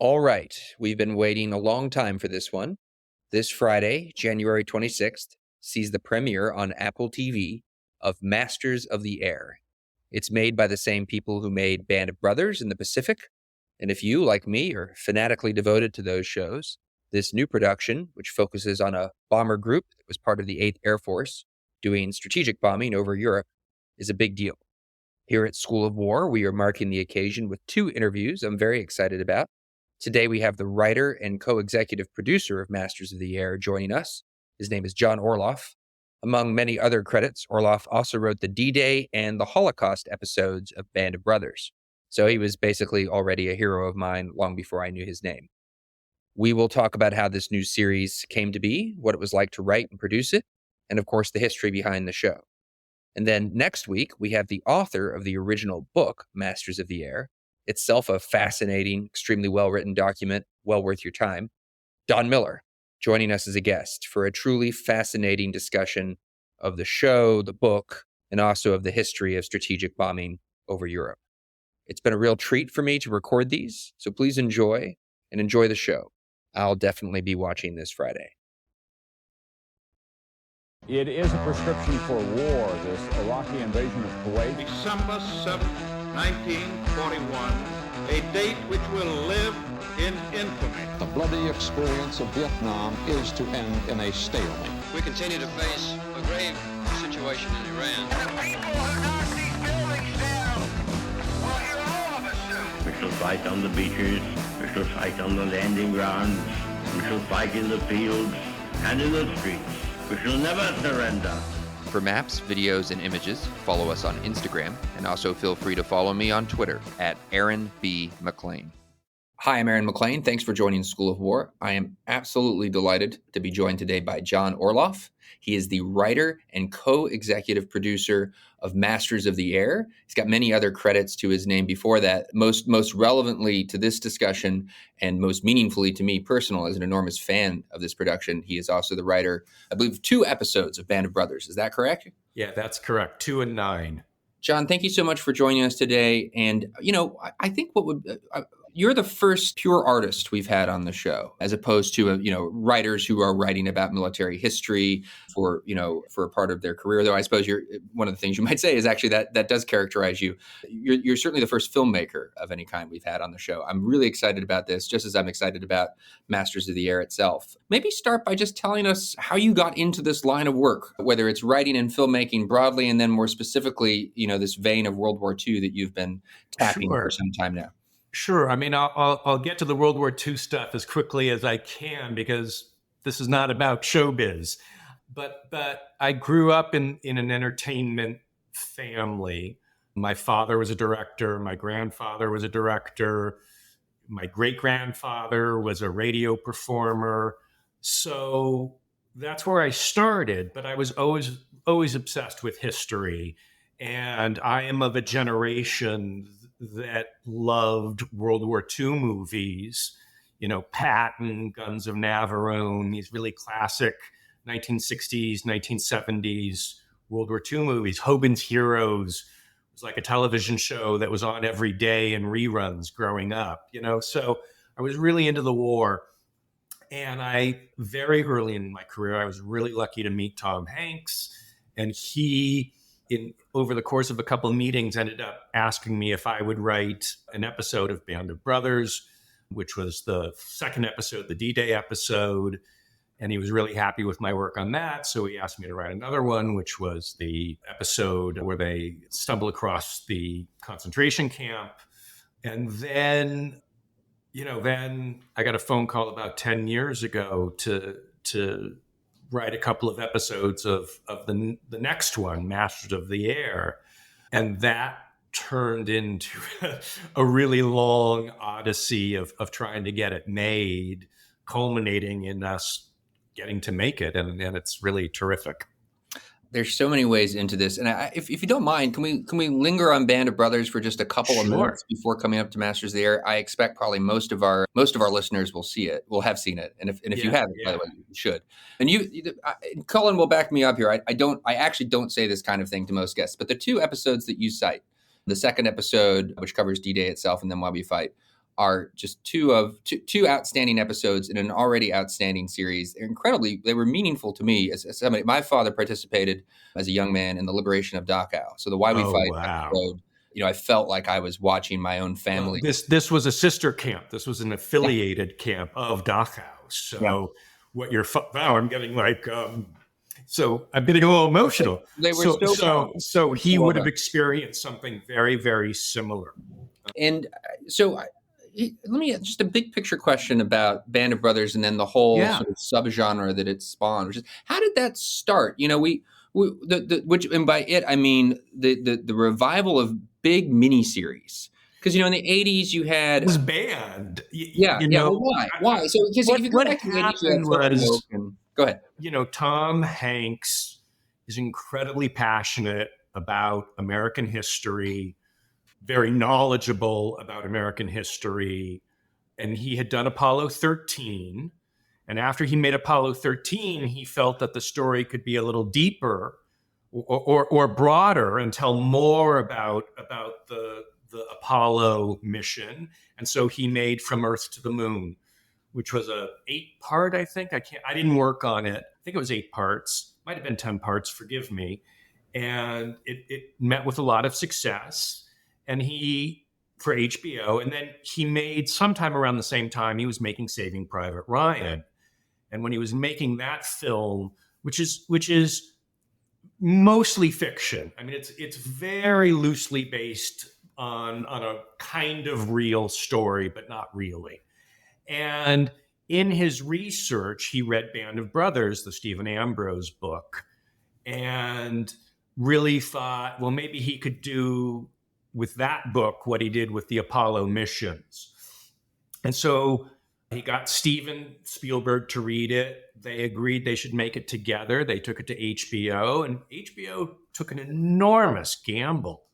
All right, we've been waiting a long time for this one. This Friday, January 26th, sees the premiere on Apple TV of Masters of the Air. It's made by the same people who made Band of Brothers in the Pacific. And if you, like me, are fanatically devoted to those shows, this new production, which focuses on a bomber group that was part of the 8th Air Force doing strategic bombing over Europe, is a big deal. Here at School of War, we are marking the occasion with 2 interviews I'm very excited about. Today, we have the writer and co-executive producer of Masters of the Air joining us. His name is John Orloff. Among many other credits, Orloff also wrote the D-Day and the Holocaust episodes of Band of Brothers. So he was basically already a hero of mine long before I knew his name. We will talk about how this new series came to be, what it was like to write and produce it, and of course, the history behind the show. And then next week, we have the author of the original book, Masters of the Air, itself a fascinating, extremely well-written document, well worth your time, Don Miller, joining us as a guest for a truly fascinating discussion of the show, the book, and also of the history of strategic bombing over Europe. It's been a real treat for me to record these, so please enjoy the show. I'll definitely be watching this Friday. It is a prescription for war, this Iraqi invasion of Kuwait. December 7th, 1941, a date which will live in infamy. The bloody experience of Vietnam is to end in a stalemate. We continue to face a grave situation in Iran. The people who knock these buildings down will hear all of us soon. We shall fight on the beaches, we shall fight on the landing grounds, we shall fight in the fields and in the streets. We shall never surrender. For maps, videos, and images, follow us on Instagram, and also feel free to follow me on Twitter at Aaron B. McLean. Hi, I'm Aaron McLean. Thanks for joining School of War. I am absolutely delighted to be joined today by John Orloff. He is the writer and co-executive producer of Masters of the Air. He's got many other credits to his name before that. Most relevantly to this discussion and most meaningfully to me personal as an enormous fan of this production, he is also the writer, I believe, 2 episodes of Band of Brothers. Is that correct? Yeah, that's correct. 2 and 9. John, thank you so much for joining us today. And, I think you're the first pure artist we've had on the show, as opposed to, writers who are writing about military history for a part of their career. Though I suppose one of the things you might say is actually that does characterize you. You're certainly the first filmmaker of any kind we've had on the show. I'm really excited about this, just as I'm excited about Masters of the Air itself. Maybe start by just telling us how you got into this line of work, whether it's writing and filmmaking broadly, and then more specifically, this vein of World War II that you've been tapping for some time now. Sure. I mean, I'll get to the World War II stuff as quickly as I can because this is not about showbiz. But I grew up in an entertainment family. My father was a director. My grandfather was a director. My great-grandfather was a radio performer. So that's where I started. But I was always obsessed with history. And I am of a generation that loved World War II movies, Patton, Guns of Navarone, these really classic 1960s, 1970s World War II movies. Hogan's Heroes was like a television show that was on every day in reruns growing up, So I was really into the war. And very early in my career, I was really lucky to meet Tom Hanks. And he, over the course of a couple of meetings, ended up asking me if I would write an episode of Band of Brothers, which was the second episode, the D-Day episode. And he was really happy with my work on that. So he asked me to write another one, which was the episode where they stumble across the concentration camp. And then, then I got a phone call about 10 years ago to write a couple of episodes of the next one, Masters of the Air. And that turned into a really long odyssey of trying to get it made, culminating in us getting to make it. And it's really terrific. There's so many ways into this. And if you don't mind, can we linger on Band of Brothers for just a couple of minutes before coming up to Masters of the Air? I expect probably most of our listeners will have seen it. And if you haven't, by the way, you should. And Cullen will back me up here. I actually don't say this kind of thing to most guests, but the 2 episodes that you cite, the second episode, which covers D-Day itself, and then Why We Fight, are just two outstanding episodes in an already outstanding series. They were meaningful to me as somebody. My father participated as a young man in the liberation of Dachau. So the Why We Oh, Fight wow. episode, I felt like I was watching my own family. This was a sister camp. This was an affiliated camp of Dachau. So what you're, wow, I'm getting like, so I'm getting a little emotional. They were so he would have experienced something very, very similar. And so let me just a big picture question about Band of Brothers and then the whole sort of subgenre that it spawned, which is, how did that start? Which, and by it, I mean the revival of big miniseries. Because, in the 80s, you had... It was banned. Why? So, because if you go back to the 80s, you had go ahead. Tom Hanks is incredibly passionate about American history, very knowledgeable about American history. And he had done Apollo 13. And after he made Apollo 13, he felt that the story could be a little deeper or broader and tell more about the Apollo mission. And so he made From Earth to the Moon, which was a 8-part, I think. I didn't work on it. I think it was 8 parts. Might have been 10 parts, forgive me. And it met with a lot of success. And for HBO, and then he made, sometime around the same time, he was making Saving Private Ryan. And when he was making that film, which is mostly fiction. I mean, it's very loosely based on a kind of real story, but not really. And in his research, he read Band of Brothers, the Stephen Ambrose book, and really thought, well, maybe he could do with that book what he did with the Apollo missions. And so he got Steven Spielberg to read it. They agreed they should make it together. They took it to HBO, and HBO took an enormous gamble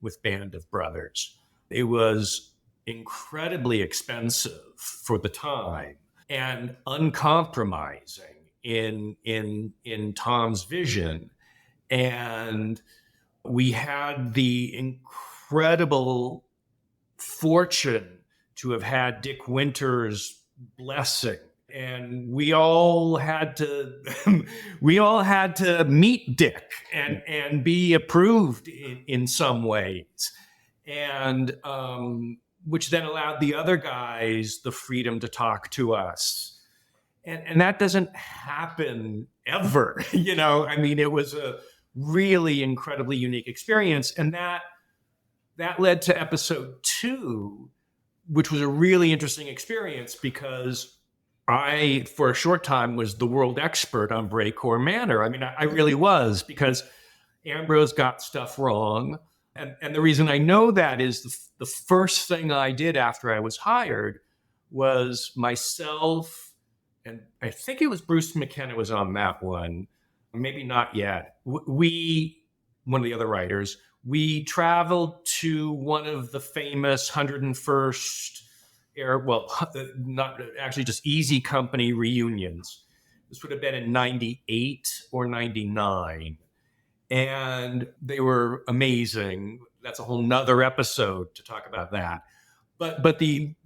with Band of Brothers. It was incredibly expensive for the time and uncompromising in Tom's vision. And we had the incredible fortune to have had Dick Winter's blessing. And we all had to meet Dick and be approved in some ways. And which then allowed the other guys the freedom to talk to us. And that doesn't happen ever, I mean, it was a really incredibly unique experience. And that led to episode 2, which was a really interesting experience because I, for a short time, was the world expert on Brecourt Manor. I mean, I really was, because Ambrose got stuff wrong. And the reason I know that is the first thing I did after I was hired was myself, and I think it was Bruce McKenna was on that one, maybe not yet. One of the other writers, we traveled to one of the famous 101st not actually just Easy Company reunions. This would have been in 98 or 99. And they were amazing. That's a whole nother episode to talk about that. But the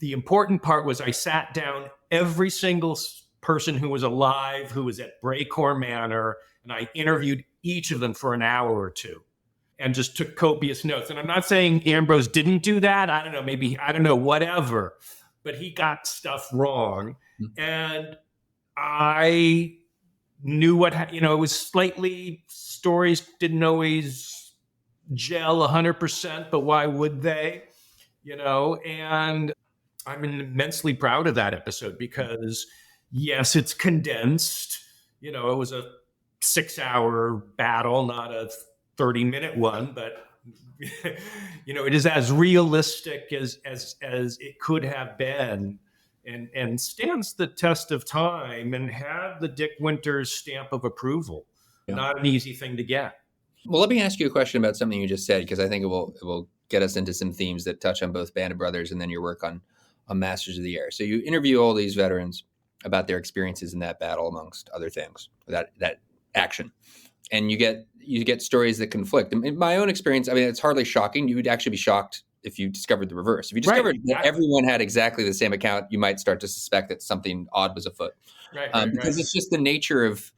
important part was I sat down every single person who was alive, who was at Brecourt Manor, and I interviewed each of them for an hour or two and just took copious notes. And I'm not saying Ambrose didn't do that. I don't know, whatever. But he got stuff wrong. And I knew it was slightly, stories didn't always gel 100%, but why would they? And I'm immensely proud of that episode because, yes, it's condensed. It was a 6-hour battle, not a 30-minute one, but it is as realistic as it could have been, and stands the test of time and had the Dick Winters stamp of approval. Yeah. Not an easy thing to get. Well, let me ask you a question about something you just said, because I think it will get us into some themes that touch on both Band of Brothers and then your work on Masters of the Air. So you interview all these veterans about their experiences in that battle, amongst other things, that action. And you get stories that conflict. In my own experience, I mean, it's hardly shocking. You would actually be shocked if you discovered the reverse. If you Right, discovered that exactly. everyone had exactly the same account, you might start to suspect that something odd was afoot. Right, Because it's just the nature of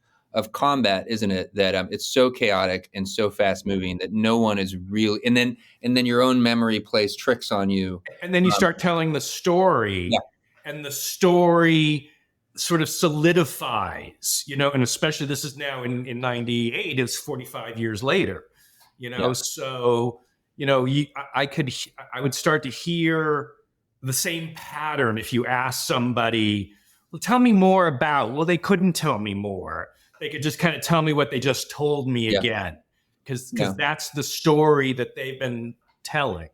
combat, isn't it? That it's so chaotic and so fast moving that no one is really, and then your own memory plays tricks on you. And then you start telling the story, and the story sort of solidifies, and especially this is now in 98, it's 45 years later, so, I would start to hear the same pattern if you ask somebody, well, tell me more about, well, they couldn't tell me more. They could just kind of tell me what they just told me again, because that's the story that they've been telling,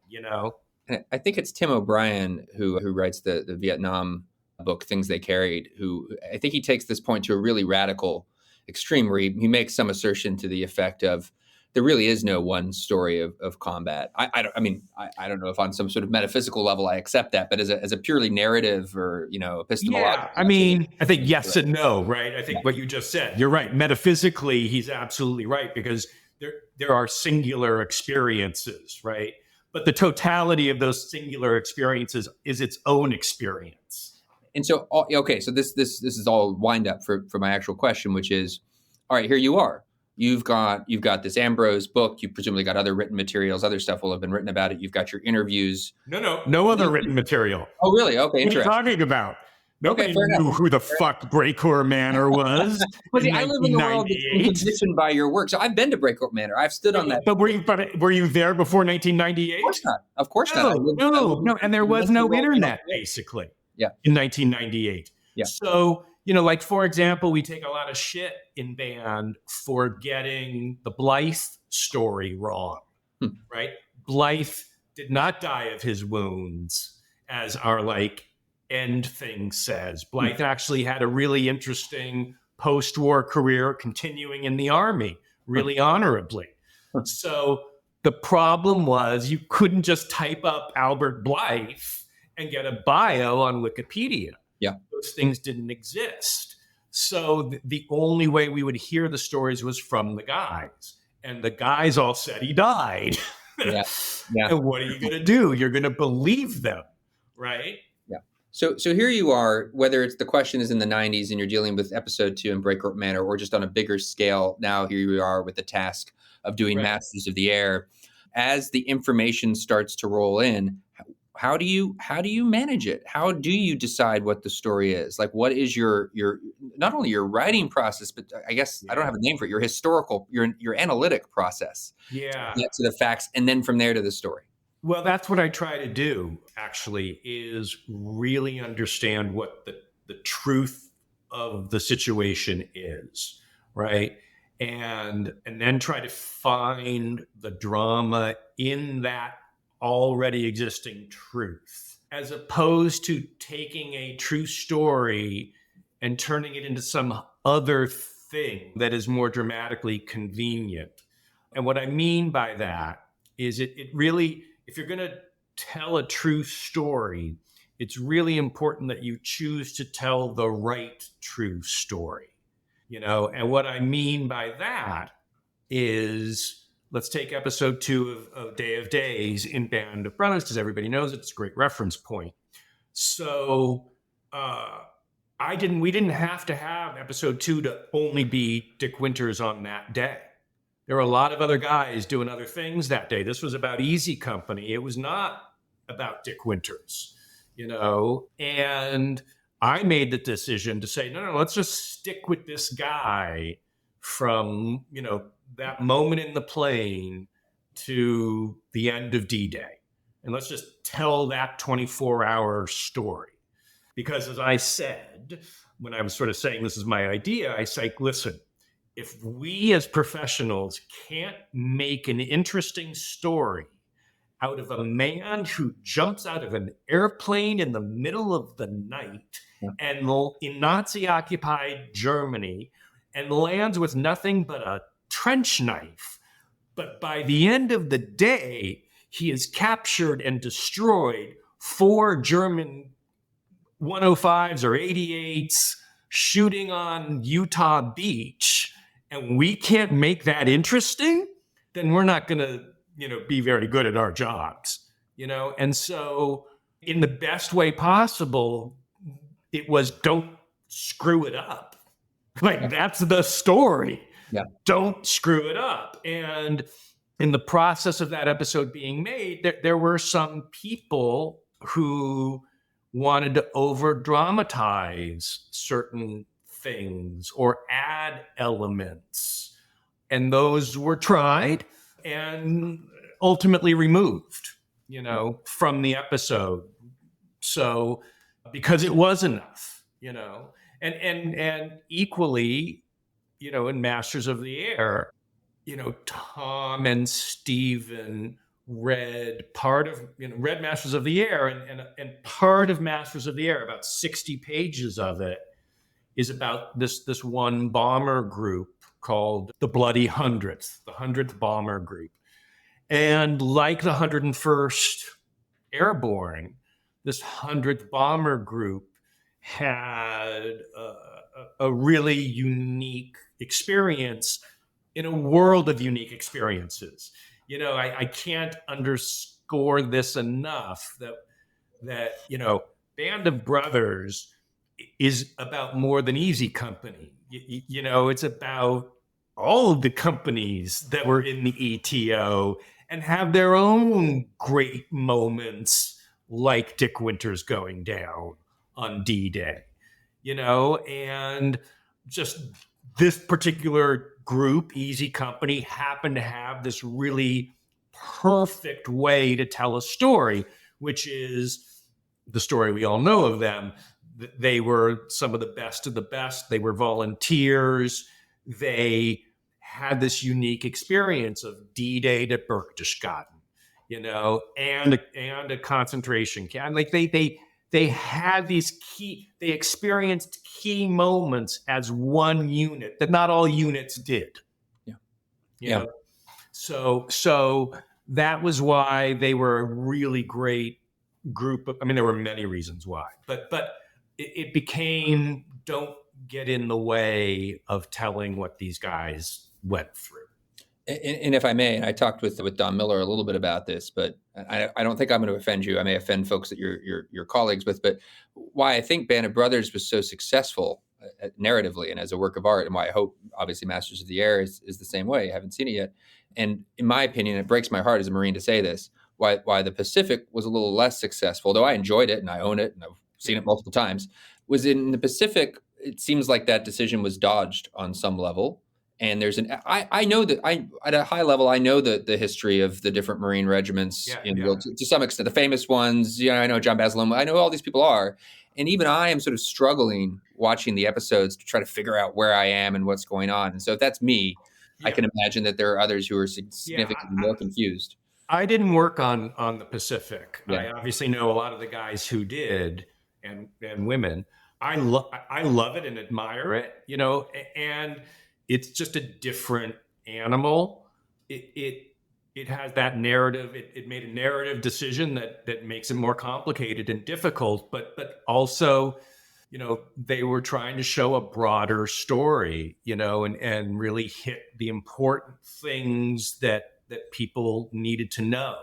And I think it's Tim O'Brien who writes the Vietnam book, Things They Carried, who I think he takes this point to a really radical extreme where he makes some assertion to the effect of there really is no one story of combat. I don't know if on some sort of metaphysical level I accept that, but as a purely narrative or epistemological. Yeah, I think yes and no, right? I think what you just said, you're right. Metaphysically, he's absolutely right, because there are singular experiences, right? But the totality of those singular experiences is its own experience. And so, so this is all wind up for my actual question, which is, all right, here you are. You've got this Ambrose book. You presumably got other written materials. Other stuff will have been written about it. You've got your interviews. No other written material. Oh, really? Okay, what interesting. What are you talking about? Nobody knew who the fuck Breakcore Manor was. Well, see, I live in the world that's been conditioned by your work. So I've been to Breakcore Manor. I've stood on that. But were you there before 1998? Of course not. No. And there was no internet, basically. Yeah. In 1998. Yeah. So, like, for example, we take a lot of shit in band for getting the Blythe story wrong, right? Blythe did not die of his wounds, as our, end thing says. Blythe actually had a really interesting post-war career, continuing in the Army really honorably. So the problem was you couldn't just type up Albert Blythe and get a bio on Wikipedia. Yeah. Those things didn't exist. So the only way we would hear the stories was from the guys. And the guys all said he died. Yeah. And what are you going to do? You're going to believe them, right? Yeah. So here you are, whether it's the question is in the 90s and you're dealing with episode 2 in Breakcore Manor, or just on a bigger scale, now here you are with the task of doing Masters of the Air. As the information starts to roll in, how do you manage it? How do you decide what the story is? Like, what is your not only your writing process, but I guess I don't have a name for it, your historical, your analytic process. Yeah. To get to the facts, and then from there to the story. Well, that's what I try to do, actually, is really understand what the truth of the situation is, right? And then try to find the drama in that already existing truth, as opposed to taking a true story and turning it into some other thing that is more dramatically convenient. And what I mean by that is it really, if you're going to tell a true story, it's really important that you choose to tell the right true story, and what I mean by that is, let's take episode 2 of Day of Days in Band of Brothers, because everybody knows it's a great reference point. So we didn't have to have episode 2 to only be Dick Winters on that day. There were a lot of other guys doing other things that day. This was about Easy Company. It was not about Dick Winters, and I made the decision to say, no, let's just stick with this guy from, that moment in the plane to the end of D-Day. And let's just tell that 24-hour story. Because as I said, when I was sort of saying this is my idea, I say, listen, if we as professionals can't make an interesting story out of a man who jumps out of an airplane in the middle of the night and in Nazi-occupied Germany and lands with nothing but a trench knife, but by the end of the day, he has captured and destroyed 4 German 105s or 88s shooting on Utah Beach, and we can't make that interesting, then we're not going to, be very good at our jobs. And so in the best way possible, it was don't screw it up. Like, that's the story. Yeah. Don't screw it up. And in the process of that episode being made, there were some people who wanted to over dramatize certain things or add elements. And those were tried and ultimately removed, from the episode. So, because it was enough, and equally, in Masters of the Air, Tom and Stephen read read Masters of the Air, and part of Masters of the Air, about 60 pages of it, is about this one bomber group called the Bloody Hundredth, the 100th Bomber Group. And like the 101st Airborne, this 100th Bomber Group had a really unique experience in a world of unique experiences. I can't underscore this enough that Band of Brothers is about more than Easy Company. It's about all of the companies that were in the ETO and have their own great moments, like Dick Winters going down on D-Day, and just this particular group, Easy Company, happened to have this really perfect way to tell a story, which is the story we all know of them. They were some of the best of the best. They were volunteers. They had this unique experience of D-Day to Berchtesgaden, and a concentration camp. Like they had these they experienced key moments as one unit that not all units did. Yeah. So that was why they were a really great group of, there were many reasons why, but it became, don't get in the way of telling what these guys went through. And if I may, and I talked with Don Miller a little bit about this, but I don't think I'm going to offend you. I may offend folks that you're colleagues with, but why I think Band of Brothers was so successful narratively and as a work of art, and why I hope obviously Masters of the Air is the same way. I haven't seen it yet. And in my opinion, it breaks my heart as a Marine to say this, why the Pacific was a little less successful, though I enjoyed it and I own it and I've seen it multiple times, was in the Pacific. It seems like that decision was dodged on some level. And there's I know that at a high level, I know the history of the different Marine regiments to some extent, the famous ones. I know John Basilone. I know who all these people are. And even I am sort of struggling watching the episodes to try to figure out where I am and what's going on. And so if that's me, I can imagine that there are others who are significantly more confused. I didn't work on the Pacific. Yeah. I obviously know a lot of the guys who did and women. I love it and admire it, and it's just a different animal. It has that narrative. It made a narrative decision that makes it more complicated and difficult, but also, they were trying to show a broader story, and really hit the important things that people needed to know.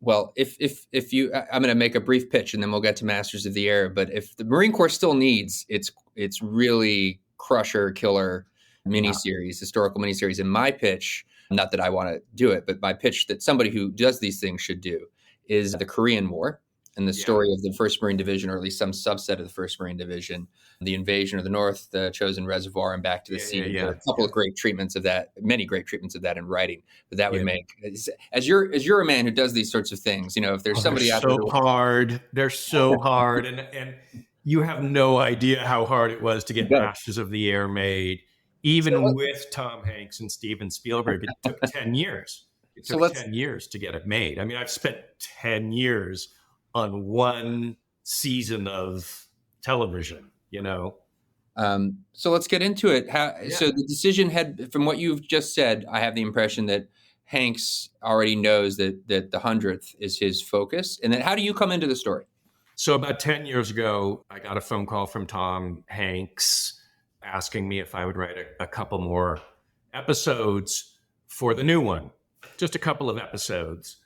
Well, if you, I'm going to make a brief pitch and then we'll get to Masters of the Air. But if the Marine Corps still needs its really crusher killer miniseries, historical miniseries, in my pitch, not that I want to do it, but my pitch that somebody who does these things should do is the Korean War and the story of the 1st Marine Division, or at least some subset of the 1st Marine Division, the invasion of the North, the Chosin Reservoir, and Back to the Sea. There are a couple of great treatments of that, many great treatments of that in writing. But that would make, as you're a man who does these sorts of things, if there's somebody out there. They're so hard. And you have no idea how hard it was to get Masters of the Air made, even with Tom Hanks and Steven Spielberg. It took 10 years. It took 10 years to get it made. I've spent 10 years on one season of television, So let's get into it. So the decision from what you've just said, I have the impression that Hanks already knows that the 100th is his focus. And then how do you come into the story? So about 10 years ago, I got a phone call from Tom Hanks asking me if I would write a couple more episodes for the new one, just a couple of episodes.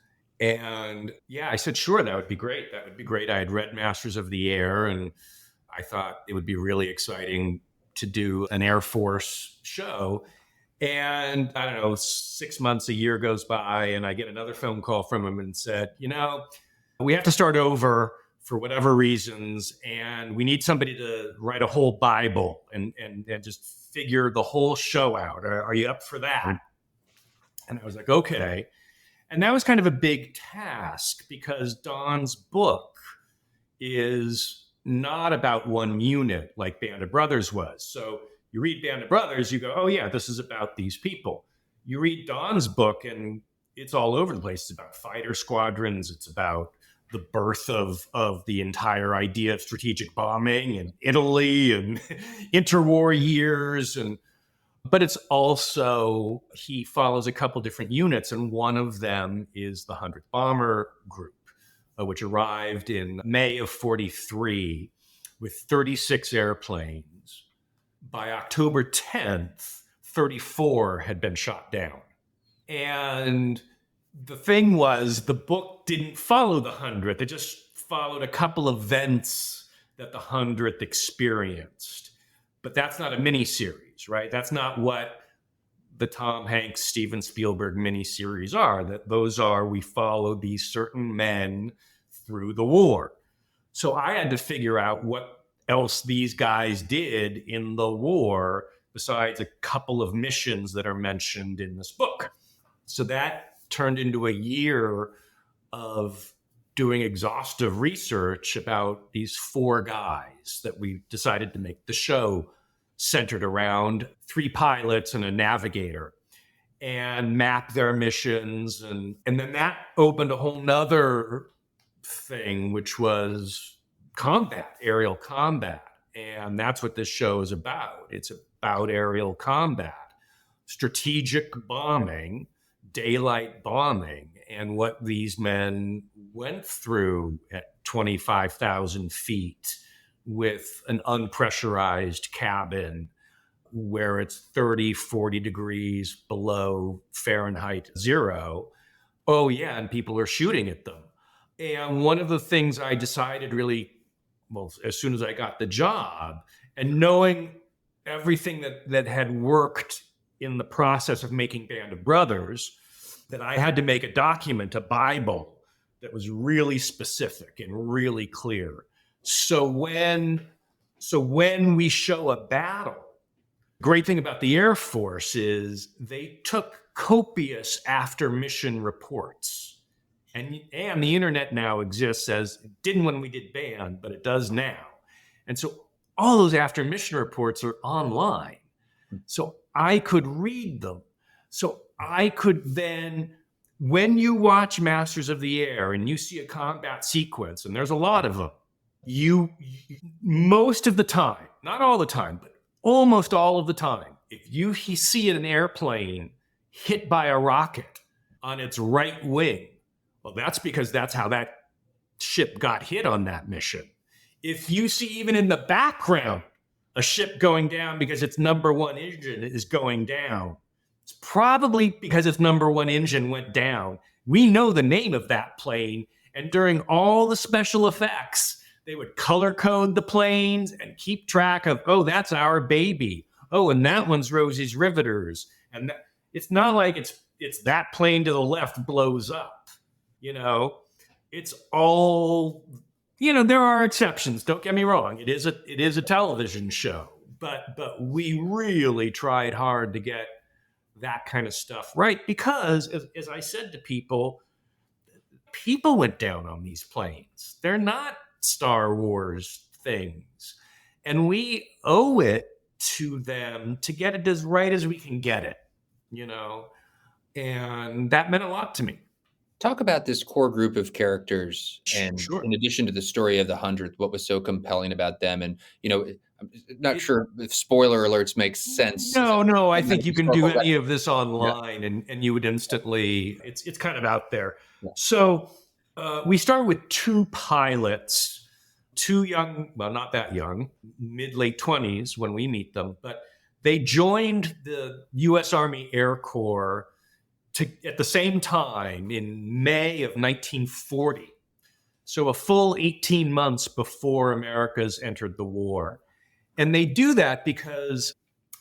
And yeah, I said, sure, that would be great. That would be great. I had read Masters of the Air, and I thought it would be really exciting to do an Air Force show. And I don't know, 6 months, a year goes by, and I get another phone call from him and said, we have to start over for whatever reasons, and we need somebody to write a whole Bible and just figure the whole show out. Are you up for that? And I was like, okay. And that was kind of a big task because Don's book is not about one unit like Band of Brothers was. So you read Band of Brothers, you go, oh yeah, this is about these people. You read Don's book and it's all over the place. It's about fighter squadrons. It's about the birth of the entire idea of strategic bombing in Italy and interwar years. But it's also, he follows a couple different units, and one of them is the 100th Bomber Group, which arrived in May of 43 with 36 airplanes. By October 10th, 34 had been shot down. And the thing was, the book didn't follow the 100th. It just followed a couple events that the 100th experienced. But that's not a miniseries, right? That's not what the Tom Hanks, Steven Spielberg miniseries are. That those are, we follow these certain men through the war. So I had to figure out what else these guys did in the war besides a couple of missions that are mentioned in this book. So that turned into a year of doing exhaustive research about these 4 guys that we decided to make the show centered around, 3 pilots and a navigator, and map their missions. And then that opened a whole nother thing, which was combat, aerial combat. And that's what this show is about. It's about aerial combat, strategic bombing, daylight bombing, and what these men went through at 25,000 feet with an unpressurized cabin where it's 30, 40 degrees below Fahrenheit 0. Oh, yeah, and people are shooting at them. And one of the things I decided really, well, as soon as I got the job, and knowing everything that had worked in the process of making Band of Brothers, that I had to make a document, a Bible, that was really specific and really clear. So when we show a battle, great thing about the Air Force is they took copious after mission reports. And the internet now exists, as it didn't when we did Band, but it does now. And so all those after mission reports are online. So I could read them. So I could then, when you watch Masters of the Air and you see a combat sequence, and there's a lot of them, you most of the time, not all the time, but almost all of the time, if you see an airplane hit by a rocket on its right wing, well, that's because that's how that ship got hit on that mission. If you see even in the background a ship going down because its number 1 engine is going down, it's probably because its number 1 engine went down. We know the name of that plane, and during all the special effects, they would color code the planes and keep track of, oh, that's our baby. Oh, and that one's Rosie's Riveters. And it's not like it's that plane to the left blows up. It's all, there are exceptions. Don't get me wrong. It is a television show, but we really tried hard to get that kind of stuff right, because as I said to people went down on these planes. They're not Star Wars things. And we owe it to them to get it as right as we can get it, and that meant a lot to me. Talk about this core group of characters, and Sure. in addition to the story of the 100th, what was so compelling about them? And, I'm not sure if spoiler alerts make sense. No, I think you can do any of this online, and you would instantly, it's kind of out there. Yeah. So we start with 2 pilots, 2 young, well, not that young, mid-late 20s when we meet them, but they joined the U.S. Army Air Corps at the same time in May of 1940. So a full 18 months before America's entered the war. And they do that because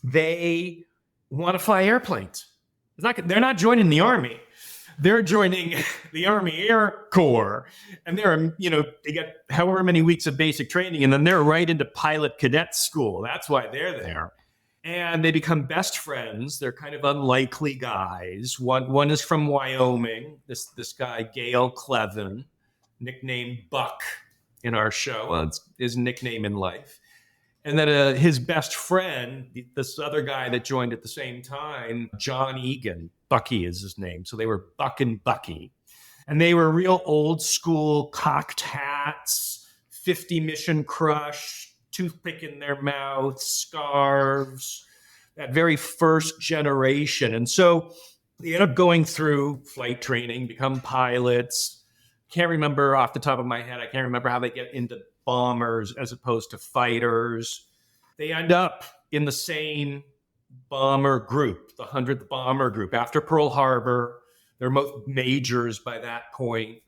they want to fly airplanes. They're not joining the Army. They're joining the Army Air Corps. And they get however many weeks of basic training, and then they're right into pilot cadet school. That's why they're there. And they become best friends. They're kind of unlikely guys. One is from Wyoming, this guy, Gale Clevin, nicknamed Buck in our show. Well, it's his nickname in life. And then his best friend, this other guy that joined at the same time, John Egan, Bucky is his name. So they were Buck and Bucky. And they were real old school cocked hats, 50 Mission Crush, toothpick in their mouths, scarves, that very first generation. And so they end up going through flight training, become pilots. Can't remember off the top of my head. I can't remember how they get into bombers as opposed to fighters. They end up in the same bomber group, the 100th Bomber Group. After Pearl Harbor, they're both majors by that point.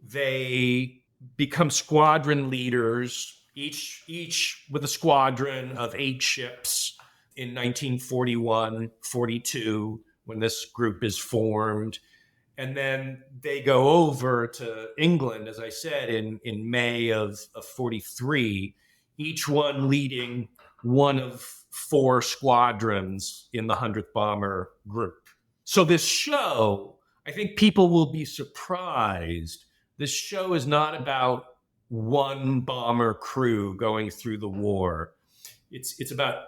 They become squadron leaders, each with a squadron of 8 ships in 1941, 42, when this group is formed. And then they go over to England, as I said, in May of 43, each one leading one of 4 squadrons in the 100th Bomber Group. So this show, I think people will be surprised. This show is not about one bomber crew going through the war. It's about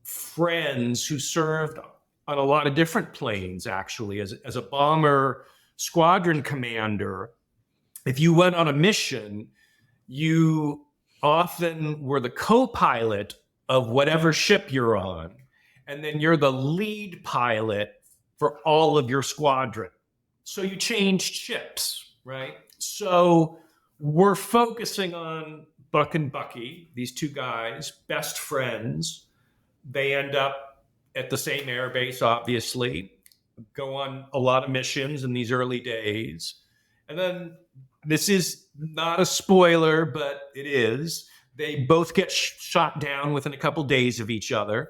friends who served on a lot of different planes, actually. As a bomber squadron commander, if you went on a mission, you often were the co-pilot of whatever ship you're on, and then you're the lead pilot for all of your squadron. So you changed ships, right? So we're focusing on Buck and Bucky, these 2 guys, best friends. They end up at the same air base, obviously, go on a lot of missions in these early days. And then, this is not a spoiler, but it is. They both get shot down within a couple days of each other.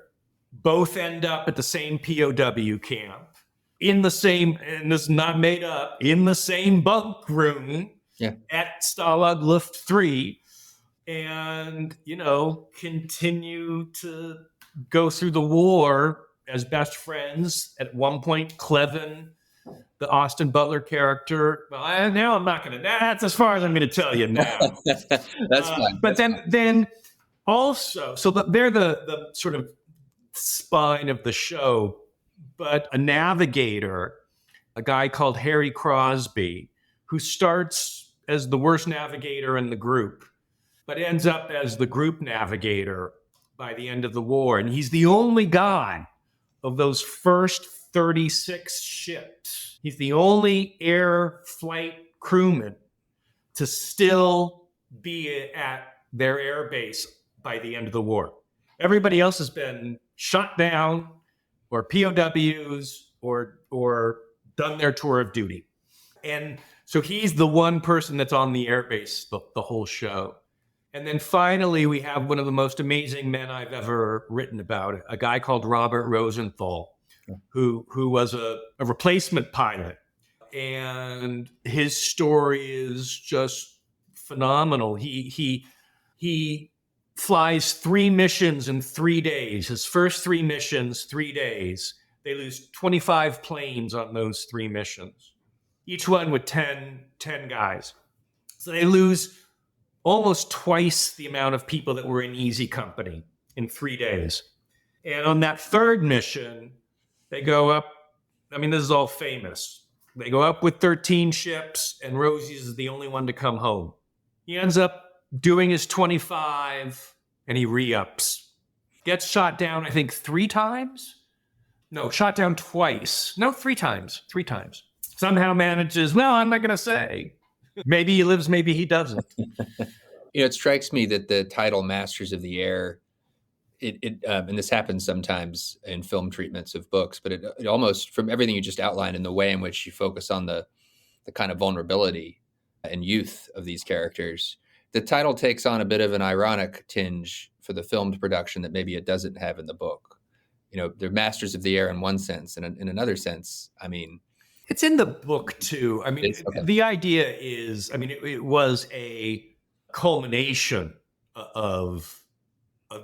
Both end up at the same POW camp, in the same, and this is not made up, in the same bunk room at Stalag Luft 3, and, continue to go through the war as best friends. At one point, Clevin, the Austin Butler character, now I'm not going to, that's as far as I'm going to tell you now. That's fine. But then also, so they're the sort of spine of the show, but a navigator, a guy called Harry Crosby, who starts as the worst navigator in the group, but ends up as the group navigator by the end of the war. And he's the only guy of those first 36 ships. He's the only air flight crewman to still be at their air base by the end of the war. Everybody else has been shot down or POWs or done their tour of duty. And so he's the one person that's on the air base the whole show. And then finally, we have one of the most amazing men I've ever written about, a guy called Robert Rosenthal, who was a replacement pilot. And his story is just phenomenal. He flies 3 missions in 3 days. His first 3 missions, 3 days. They lose 25 planes on those 3 missions, each one with 10 guys. So they lose almost twice the amount of people that were in Easy Company in 3 days. And on that 3rd mission, they go up, this is all famous. They go up with 13 ships, and Rosie's is the only one to come home. He ends up doing his 25, and he re-ups. Gets shot down, I think, 3 times? No, shot down twice. No, 3 times. 3 times. Somehow manages, I'm not going to say. Maybe he lives, maybe he doesn't. It strikes me that the title Masters of the Air and this happens sometimes in film treatments of books, but it almost, from everything you just outlined and the way in which you focus on the kind of vulnerability and youth of these characters, the title takes on a bit of an ironic tinge for the filmed production that maybe it doesn't have in the book. They're masters of the air in one sense, and in another sense, I mean, it's in the book too. I mean, okay. The idea is, I mean, it was a culmination of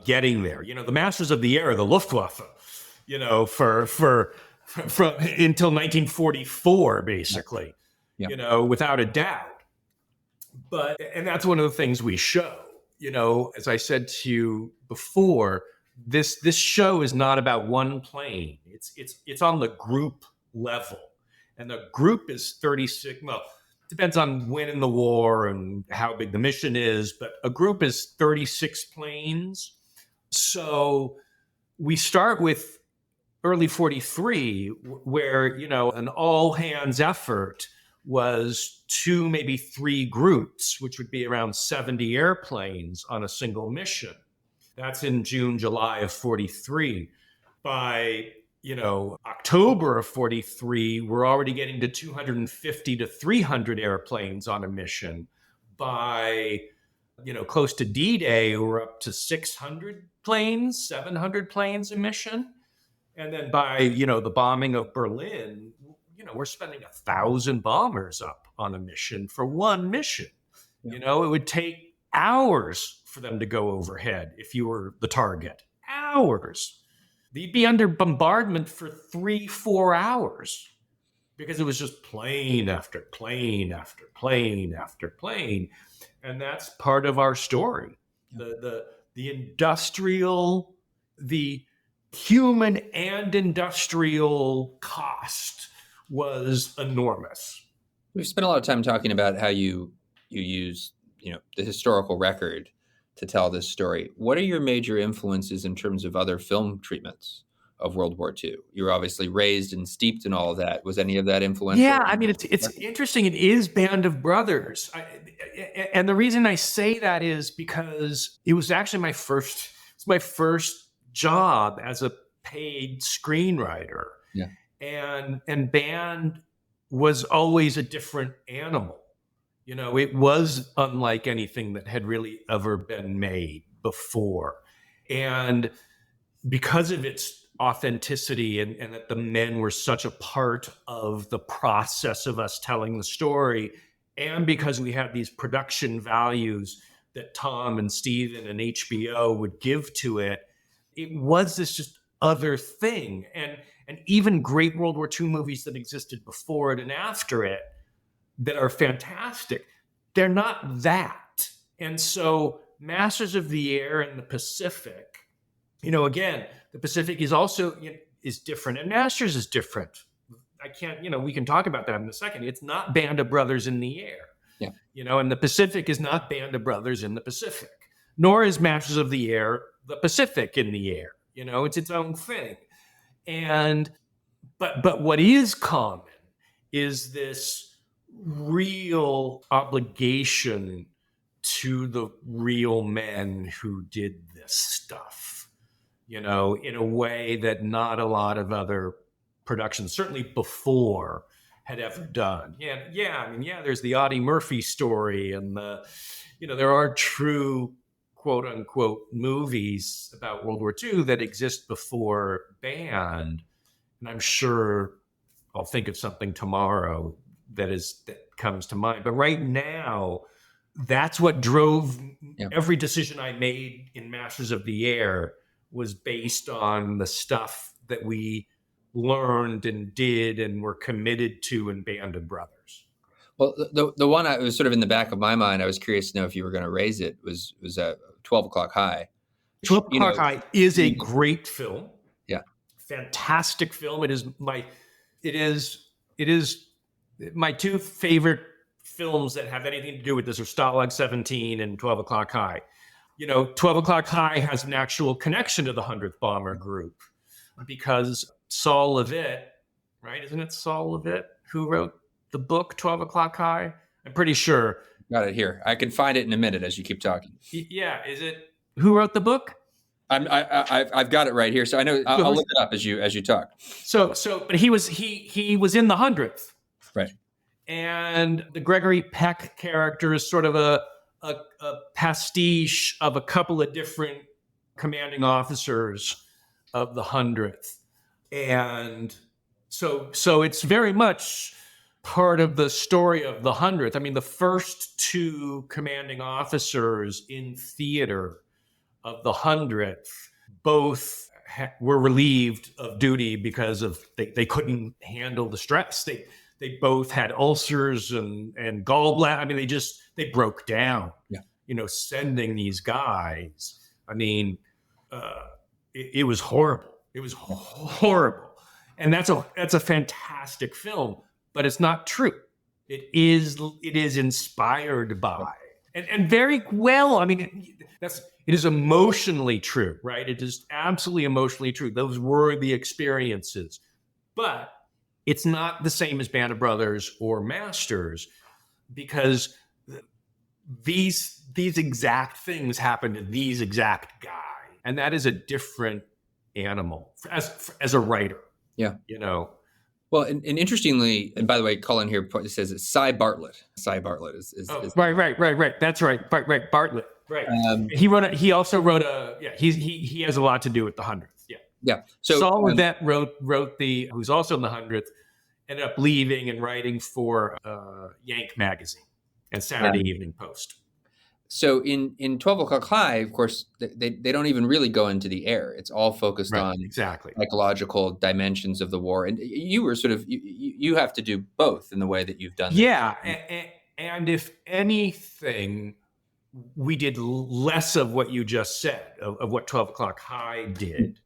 getting there. The masters of the air, the Luftwaffe, for until 1944, basically, without a doubt. And that's one of the things we show. As I said to you before, this show is not about one plane. It's on the group level, and the group is 36. Well, depends on when in the war and how big the mission is, but a group is 36 planes. So we start with early 43, where, an all hands effort was 2, maybe 3 groups, which would be around 70 airplanes on a single mission. That's in June, July of 43. By, October of 43, we're already getting to 250 to 300 airplanes on a mission. By, close to D-Day, we're up to 600 planes, 700 planes a mission. And then by, the bombing of Berlin, we're spending 1,000 bombers up on a mission for one mission. Yeah. It would take hours for them to go overhead if you were the target. Hours. They'd be under bombardment for 3-4 hours because it was just plane after plane after plane after plane. And that's part of our story. The industrial, the human and industrial cost was enormous. We've spent a lot of time talking about how you use, the historical record to tell this story. What are your major influences in terms of other film treatments of World War II? You were obviously raised and steeped in all of that. Was any of that influential? Yeah, I mean, it's interesting. It is Band of Brothers. And the reason I say that is because it was actually my first job as a paid screenwriter. Yeah. And Band was always a different animal. It was unlike anything that had really ever been made before. And because of its authenticity and that the men were such a part of the process of us telling the story, and because we had these production values that Tom and Steven and HBO would give to it, it was this just other thing. And even great World War II movies that existed before it and after it that are fantastic, they're not that. And so Masters of the Air and the Pacific, again, the Pacific is also is different, and Masters is different. I can't, we can talk about that in a second. It's not Band of Brothers in the air. Yeah. And the Pacific is not Band of Brothers in the Pacific, nor is Masters of the Air the Pacific in the air. It's its own thing. But what is common is this real obligation to the real men who did this stuff, in a way that not a lot of other productions, certainly before, had ever done. There's the Audie Murphy story, and there are true quote unquote movies about World War II that exist before Band. And I'm sure I'll think of something tomorrow that comes to mind. But right now, that's what drove every decision I made in Masters of the Air was based on the stuff that we learned and did and were committed to in Band of Brothers. Well, the one I was sort of in the back of my mind, I was curious to know if you were going to raise it, was 12 O'Clock High. 12 O'Clock High is a great film. Yeah. Fantastic film. It is my two favorite films that have anything to do with this are Stalag 17 and 12 O'Clock High. 12 O'Clock High has an actual connection to the 100th Bomber Group because Saul Levitt, right? Isn't it Saul Levitt who wrote the book 12 O'Clock High? I'm pretty sure. Got it here. I can find it in a minute as you keep talking. Yeah. Is it? Who wrote the book? I've got it right here, so I know I'll look it up as you talk. But he was in the 100th, right? And the Gregory Peck character is sort of a pastiche of a couple of different commanding officers of the 100th, and so it's very much part of the story of the 100th. I mean, the first two commanding officers in theater of the 100th both were relieved of duty because of they couldn't handle the stress. They both had ulcers and gallbladder. I mean, they broke down. Yeah. Sending these guys. I mean, it was horrible. It was horrible. And that's a fantastic film, but it's not true. It is inspired by and very well. I mean, it is emotionally true, right? It is absolutely emotionally true. Those were the experiences, but it's not the same as Band of Brothers or Masters, because these exact things happen to these exact guys, and that is a different animal as a writer. Yeah. Well, and interestingly, and by the way, Colin here says it's Cy Bartlett. Cy Bartlett is right. That's right. Right. Bartlett. Right. He also wrote he has a lot to do with the 100th. Yeah. Yeah. So Saul Levett wrote who's also in the 100th, ended up leaving and writing for Yank magazine and Saturday Evening Post. So in 12 O'Clock High, of course, they don't even really go into the air. It's all focused on psychological dimensions of the war. And you were sort of, you have to do both in the way that you've done. Yeah. And if anything, we did less of what you just said, of what 12 O'Clock High did.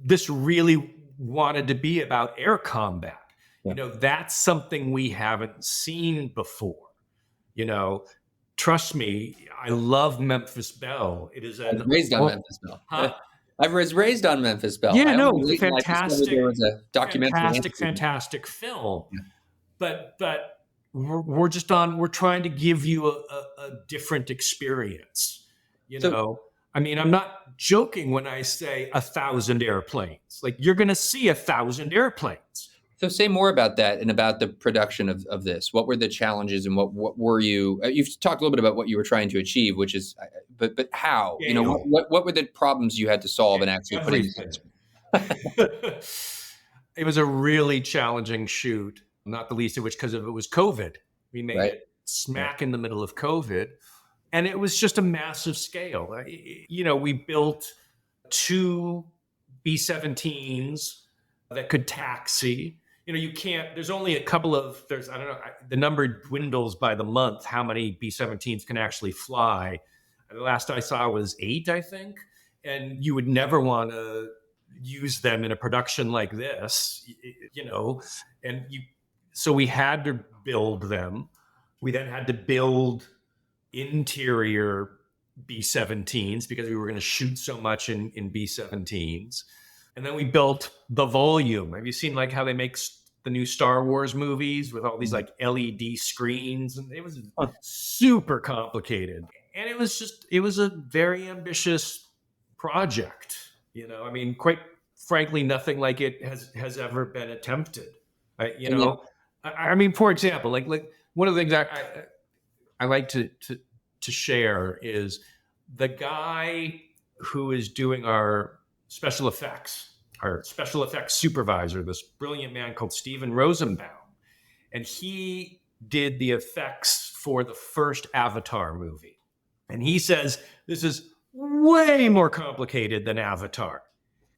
This really wanted to be about air combat. Yeah. That's something we haven't seen before. Trust me, I love Memphis Belle. It is raised on Memphis Belle. Huh? I was raised on Memphis Belle. Yeah, no, fantastic. There was a documentary. Fantastic film. Yeah. But we're trying to give you a different experience. I mean, I'm not joking when I say 1,000 airplanes. Like, you're going to see 1,000 airplanes. So say more about that and about the production of this. What were the challenges, and what were you? You've talked a little bit about what you were trying to achieve, which is, but how? Yeah, what were the problems you had to solve and actually put in place? It was a really challenging shoot, not the least of which because it was COVID. We made it smack in the middle of COVID, and it was just a massive scale. We built 2 B-17s that could taxi. You can't, there's only a couple of, I don't know, the number dwindles by the month, how many B-17s can actually fly. The last I saw was 8, I think. And you would never want to use them in a production like this, so we had to build them. We then had to build interior B-17s because we were going to shoot so much in B-17s. And then we built the volume. Have you seen how they make the new Star Wars movies with all these LED screens? And it was super complicated. And it was a very ambitious project. I mean, quite frankly, nothing like it has ever been attempted. I mean, for example, like one of the things I like to share is the guy who is doing our special effects supervisor, this brilliant man called Steven Rosenbaum. And he did the effects for the first Avatar movie. And he says, this is way more complicated than Avatar.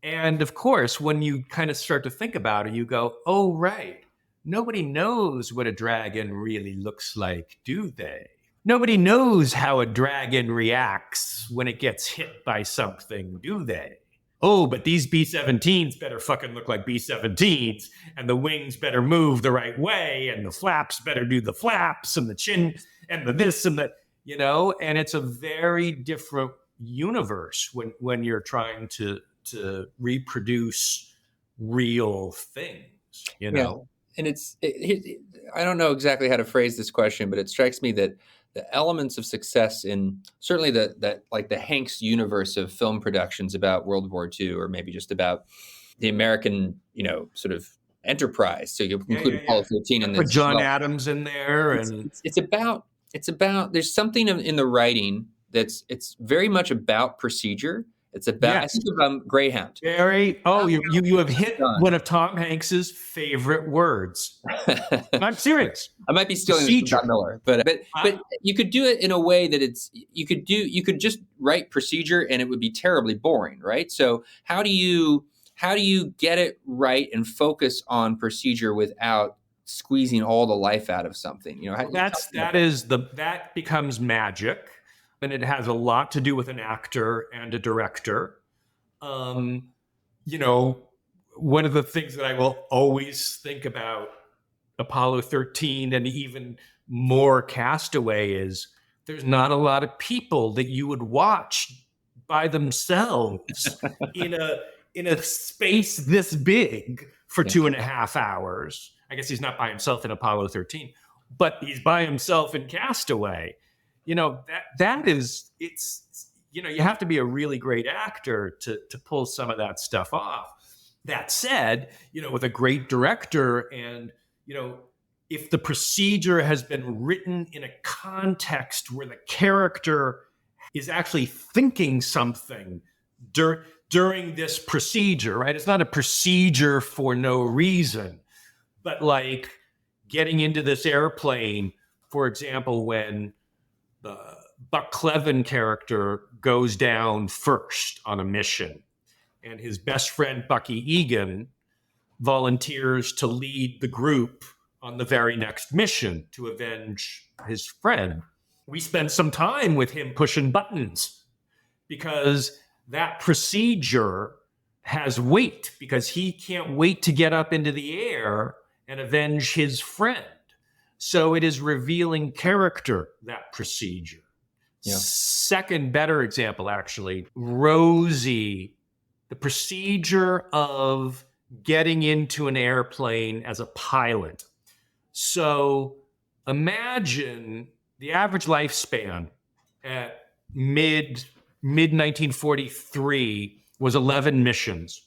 And of course, when you kind of start to think about it, you go, oh, right. Nobody knows what a dragon really looks like, do they? Nobody knows how a dragon reacts when it gets hit by something, do they? Oh, but these B-17s better fucking look like B-17s, and the wings better move the right way, and the flaps better do the flaps, and the chin, and the this, and that, and it's a very different universe when you're trying to reproduce real things, Yeah. And I don't know exactly how to phrase this question, but it strikes me that the elements of success in certainly the Hanks universe of film productions about World War II, or maybe just about the American, sort of enterprise. So you include Apollo 13 in this. Put John Adams in there, and it's about there's something in the writing it's very much about procedure. It's about I think of Greyhound. Very. Oh, you have hit one of Tom Hanks's favorite words. I'm serious. I might be stealing this from Scott Miller, but you could do it in a way that you could just write procedure and it would be terribly boring, right? So how do you get it right and focus on procedure without squeezing all the life out of something? That becomes magic. And it has a lot to do with an actor and a director. One of the things that I will always think about Apollo 13 and even more Castaway is there's not a lot of people that you would watch by themselves in a space this big for 2.5 hours. I guess he's not by himself in Apollo 13, but he's by himself in Castaway. That is, you have to be a really great actor to pull some of that stuff off. That said, with a great director and, if the procedure has been written in a context where the character is actually thinking something during this procedure, right? It's not a procedure for no reason, but like getting into this airplane, for example, when the Buck Cleven character goes down first on a mission, and his best friend, Bucky Egan, volunteers to lead the group on the very next mission to avenge his friend. We spend some time with him pushing buttons because that procedure has weight, because he can't wait to get up into the air and avenge his friend. So it is revealing character, that procedure. Yeah. Second better example, actually, Rosie, the procedure of getting into an airplane as a pilot. So imagine the average lifespan at mid 1943 was 11 missions.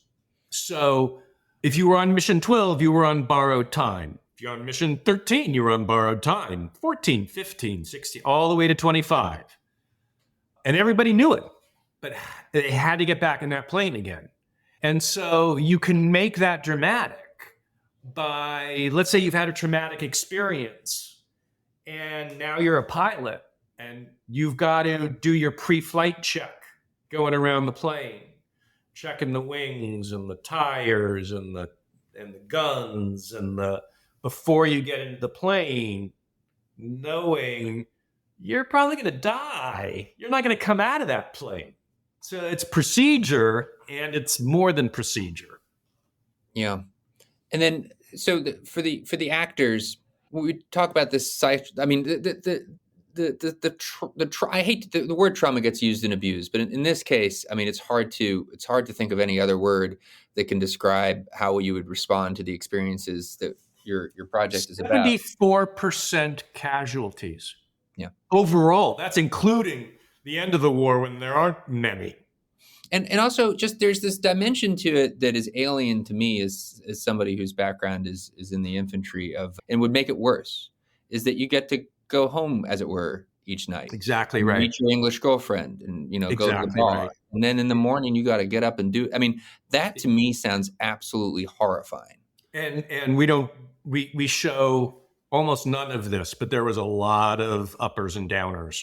So if you were on mission 12, you were on borrowed time. If you're on mission 13, you're on borrowed time, 14, 15, 16, all the way to 25. And everybody knew it, but they had to get back in that plane again. And so you can make that dramatic by, let's say you've had a traumatic experience and now you're a pilot and you've got to do your pre-flight check going around the plane, checking the wings and the tires and the guns and before you get into the plane, knowing you're probably going to die. You're not going to come out of that plane. So it's procedure, and it's more than procedure. Yeah. And then, so for the actors, when we talk about this, I mean, I hate the word trauma gets used and abused, but in this case, I mean, it's hard to think of any other word that can describe how you would respond to the experiences that your project is about. 74% casualties. Yeah. Overall, that's including the end of the war when there aren't many. And also just there's this dimension to it that is alien to me as somebody whose background is in the infantry and would make it worse, is that you get to go home, as it were, each night. Exactly right. Meet your English girlfriend and, go to the bar. Right. And then in the morning you got to get up and do, I mean, that to me sounds absolutely horrifying. And we show almost none of this, but there was a lot of uppers and downers,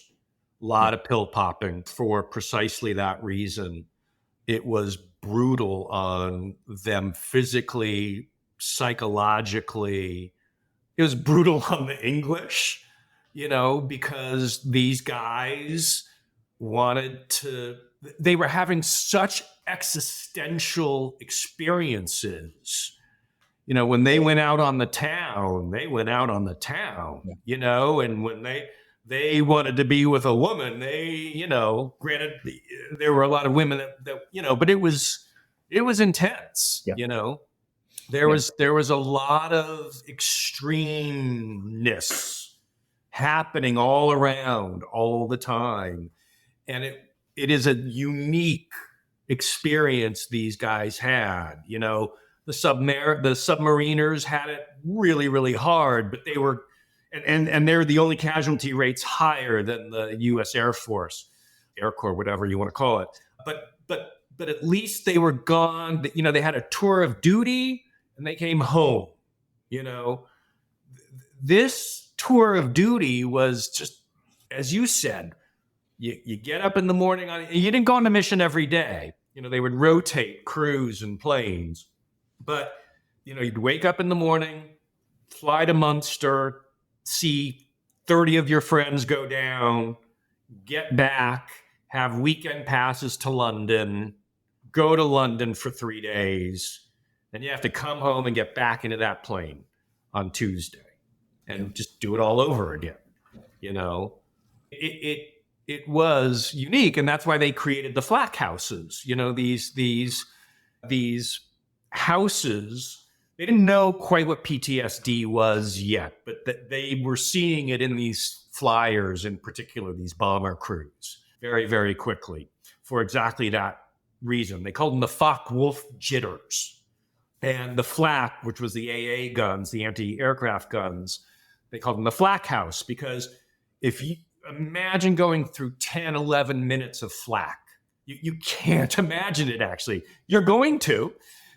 a lot of pill popping for precisely that reason. It was brutal on them physically, psychologically. It was brutal on the English, because these guys they were having such existential experiences. When they went out on the town, and when they wanted to be with a woman, granted there were a lot of women that but it was intense, There was a lot of extremeness happening all around all the time. And it is a unique experience these guys had. You know, the submariners had it really, really hard, but they were, and they're the only casualty rates higher than the U.S. Air Force, Air Corps, whatever you want to call it. But at least they were gone. You know, they had a tour of duty and they came home. You know, this tour of duty was just, as you said, you get up in the morning. You didn't go on a mission every day. You know, they would rotate crews and planes. But, you know, you'd wake up in the morning, fly to Munster, see 30 of your friends go down, get back, have weekend passes to London, go to London for 3 days. Then you have to come home and get back into that plane on Tuesday and just do it all over again. You know, it was unique, and that's why they created the flak houses. You know, these houses. They didn't know quite what PTSD was yet, but that they were seeing it in these flyers, in particular these bomber crews, very, very quickly for exactly that reason. They called them the Focke-Wulf jitters, and the flak, which was the AA guns, the anti-aircraft guns, they called them the flak house, because if you imagine going through 10, 11 minutes of flak, you can't imagine it, actually. You're going to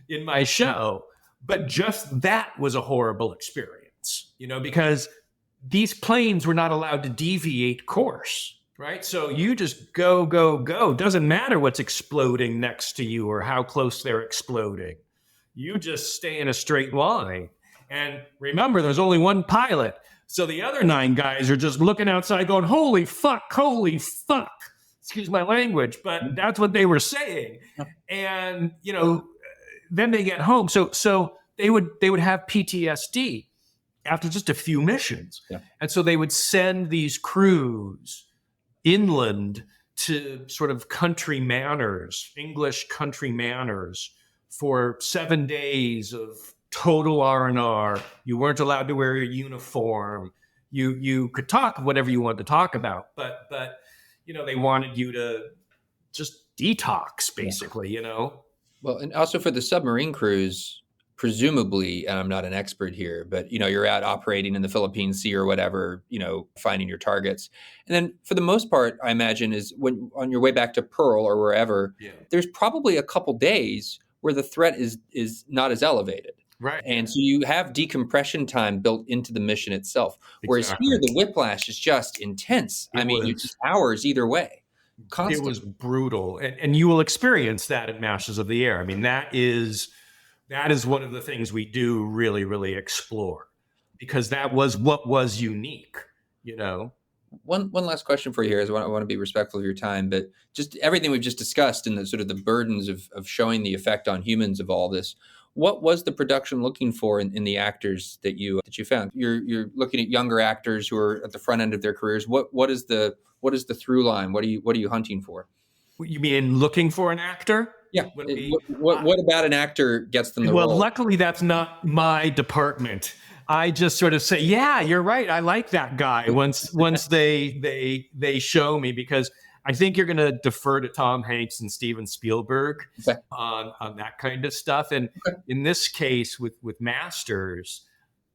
in my show, but just that was a horrible experience, you know, because these planes were not allowed to deviate course, right? So you just go, go, go. Doesn't matter what's exploding next to you or how close they're exploding. You just stay in a straight line. And remember, there's only one pilot. So the other 9 guys are just looking outside going, holy fuck, excuse my language, but that's what they were saying. And, you know, then they get home. So they would have PTSD after just a few missions. Yeah. And so they would send these crews inland to sort of country manners, English country manners, for 7 days of total R&R. You weren't allowed to wear a uniform. You could talk whatever you wanted to talk about, but you know, they wanted you to just detox, basically, you know. Well, and also for the submarine crews, presumably, and I'm not an expert here, but, you know, you're out operating in the Philippine Sea or whatever, you know, finding your targets. And then for the most part, I imagine, is when on your way back to Pearl or wherever, there's probably a couple days where the threat is not as elevated. Right. And so you have decompression time built into the mission itself. Whereas here, the whiplash is just intense. It's just hours either way. Constant. It was brutal. And you will experience that in Masters of the Air. I mean, that is one of the things we do really, really explore, because that was what was unique, you know. One last question for you here, is I want to be respectful of your time, but just everything we've just discussed and the sort of the burdens of showing the effect on humans of all this. What was the production looking for in the actors that you found? You're looking at younger actors who are at the front end of their careers. What is the through line? What are you hunting for? You mean looking for an actor? Yeah. What about an actor gets them the role? Well, luckily that's not my department. I just sort of say, yeah, you're right. I like that guy once they show me, because I think you're going to defer to Tom Hanks and Steven Spielberg on that kind of stuff. And in this case with Masters,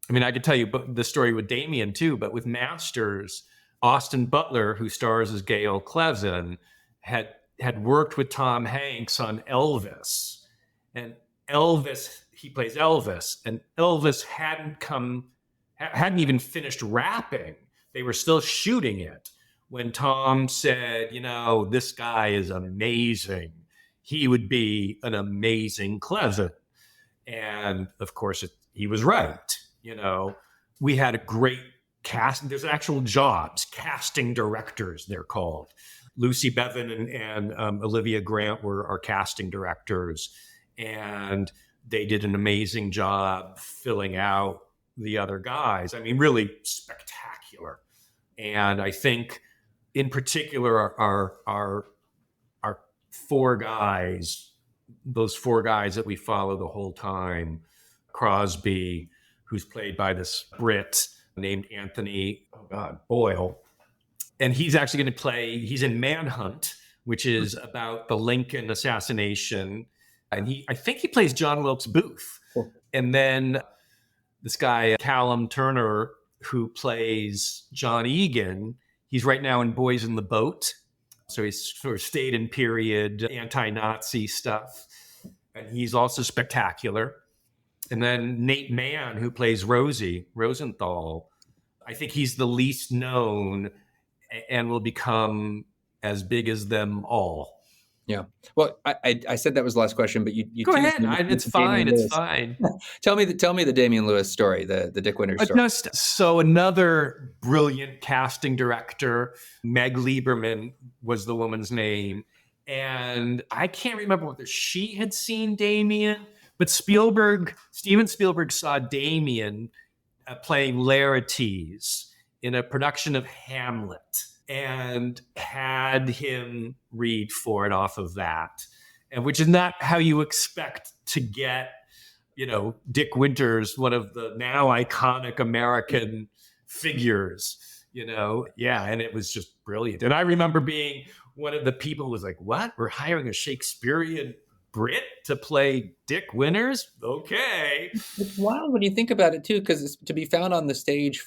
I mean, I could tell you the story with Damien too, but with Masters, Austin Butler, who stars as Gail Cleveson, had worked with Tom Hanks on Elvis, and he plays Elvis, and Elvis hadn't even finished rapping. They were still shooting it when Tom said, you know, this guy is amazing. He would be an amazing Cleveson. And of course, he was right. You know, we had a great cast. There's actual jobs, casting directors, they're called. Lucy Bevan and Olivia Grant were our casting directors. And they did an amazing job filling out the other guys. I mean, really spectacular. And I think, in particular, our 4 guys, those 4 guys that we follow the whole time, Crosby, who's played by this Brit, named Anthony, Boyle. And he's actually going to he's in Manhunt, which is about the Lincoln assassination. And I think he plays John Wilkes Booth. Cool. And then this guy, Callum Turner, who plays John Egan, he's right now in Boys in the Boat. So he's sort of stayed in period anti-Nazi stuff. And he's also spectacular. And then Nate Mann, who plays Rosie Rosenthal, I think he's the least known and will become as big as them all. Yeah. Well, I said that was the last question, but you go ahead. It's fine. It's fine. Tell me the Damian Lewis story, the Dick Winters story. So another brilliant casting director, Meg Lieberman was the woman's name. And I can't remember whether she had seen Damien, but Steven Spielberg saw Damien playing Laertes in a production of Hamlet and had him read for it off of that, and which is not how you expect to get, Dick Winters, one of the now iconic American figures, and it was just brilliant. And I remember being one of the people who was like, what? We're hiring a Shakespearean Brit to play Dick Winters? Okay. It's wild when you think about it, too, because to be found on the stage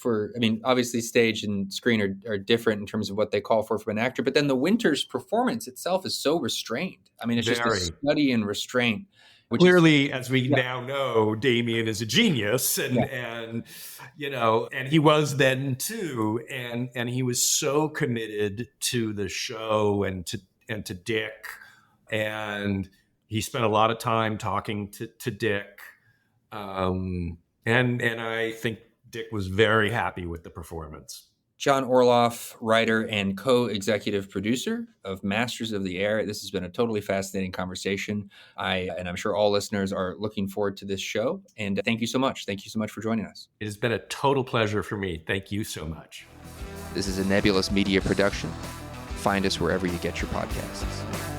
obviously stage and screen are different in terms of what they call for from an actor, but then the Winters performance itself is so restrained. It's just a study in restraint. Clearly, as we now know, Damien is a genius, and he was then too, and he was so committed to the show and to Dick, and he spent a lot of time talking to Dick, and I think Dick was very happy with the performance. John Orloff, writer and co-executive producer of Masters of the Air. This has been a totally fascinating conversation. And I'm sure all listeners are looking forward to this show. And thank you so much. Thank you so much for joining us. It has been a total pleasure for me. Thank you so much. This is a Nebulous Media production. Find us wherever you get your podcasts.